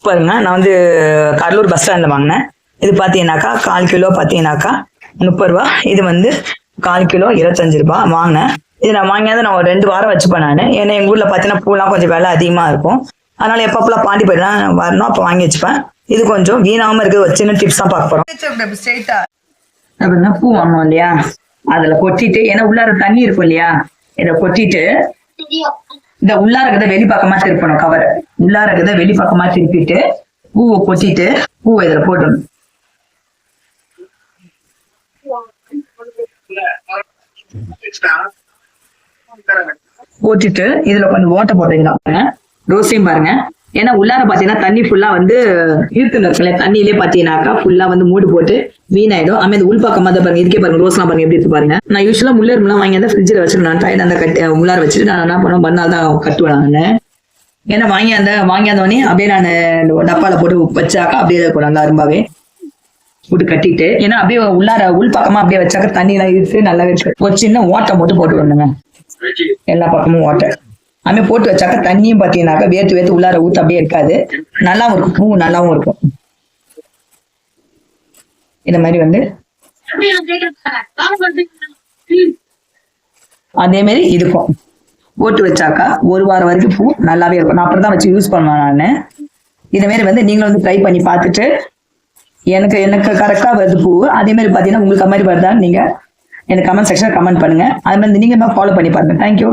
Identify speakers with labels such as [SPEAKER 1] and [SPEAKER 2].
[SPEAKER 1] பாருங்க, நான் வந்து கடலூர் பஸ் ஸ்டாண்டில் வாங்கினேன். இது பார்த்தீங்கன்னாக்கா 1/4 கிலோ பார்த்தீங்கன்னாக்கா 30 ரூபா. இது வந்து 1/4 கிலோ 25 ரூபா வாங்கினேன். இது நான் வாங்கியாவது நான் ஒரு 2 வாரம் வச்சுப்பேன் நான். ஏன்னா எங்கள் ஊரில் பார்த்தீங்கன்னா பூலாம் கொஞ்சம் விலை அதிகமாக இருக்கும். அதனால எப்பப்பெல்லாம் பாண்டி போயிடலாம் வரணும் அப்போ வாங்கி வச்சுப்பேன். இது கொஞ்சம் வீணாமல் இருக்குது. ஒரு சின்ன டிப்ஸ் தான் பார்க்க போகிறோம். அப்படின்னா பூ வாங்கணும் இல்லையா, அதில் கொட்டிட்டு, ஏன்னா உள்ளார தண்ணி இருக்கும் இல்லையா, இதை கொட்டிட்டு இந்த உள்ளார இருக்கிறத வெளிப்பக்கமா திருப்பணும். கவரை உள்ளார இருக்கிறத வெளிப்பக்கமா திருப்பிட்டு பூவை கொட்டிட்டு பூவை இதுல போட்டணும். போட்டுட்டு இதுல கொஞ்சம் ஓட்டை போட்டீங்கன்னா ரோஸையும் பாருங்க. ஏன்னா உள்ளார பாத்தீங்கன்னா தண்ணி ஃபுல்லா வந்து ஈர்த்துன்னு இருக்குல்ல, தண்ணியிலே பாத்தீங்கன்னாக்கா ஃபுல்லா வந்து மூடு போட்டு வீணாயிடும். ஆமா, இந்த உள்பக்கமா தான் பாருங்க. இதுக்கே பாருங்க, ரோஸ்லாம் பாருங்க எப்படி இருக்கு பாருங்க. நான் யூஸ்வலா முள்ளேறுலாம் வாங்கி வந்து ஃப்ரிட்ஜில் வச்சுருவேன். டைட் அந்த கட்டி உள்ளார வச்சுட்டு நான் என்ன பண்ணுவேன், மறுநாள் தான் கட்டுவேன் நான். ஏன்னா வாங்கியாந்தோடனே அப்படியே நான் டப்பால போட்டு வச்சாக்கா அப்படியே இருக்கும் நல்லா ரொம்பவே போட்டு கட்டிட்டு. ஏன்னா அப்படியே உள்ளார உள்பக்கமா அப்படியே வச்சாக்க தண்ணி எல்லாம் இருக்கு நல்லா இருக்கு. ஒரு சின்ன ஓட்டை மட்டும் போட்டு விடணுங்க, எல்லா பக்கமும் ஓட்டை. அதுமாதிரி போட்டு வச்சாக்க தண்ணியும் பார்த்தீங்கன்னாக்கா வேர்த்து உள்ளார ஊத்து அப்படியே இருக்காது, நல்லாவும் இருக்கும், பூ நல்லாவும் இருக்கும். இந்த மாதிரி வந்து அதே மாதிரி இருக்கும். போட்டு வச்சாக்கா 1 வாரம் வரைக்கும் பூ நல்லாவே இருக்கும். நான் அப்புறம் தான் வச்சு யூஸ் பண்ணுவேன் நான். இந்த மாதிரி வந்து நீங்களும் வந்து ட்ரை பண்ணி பார்த்துட்டு எனக்கு கரெக்டாக வருது பூ. அதே மாதிரி பார்த்தீங்கன்னா உங்களுக்கு மாதிரி வருதான்னு நீங்கள் எனக்கு கமெண்ட் செக்ஷனில் கமெண்ட் பண்ணுங்க. அது மாதிரி நீங்க ஃபாலோ பண்ணி பாருங்க. தேங்க்யூ.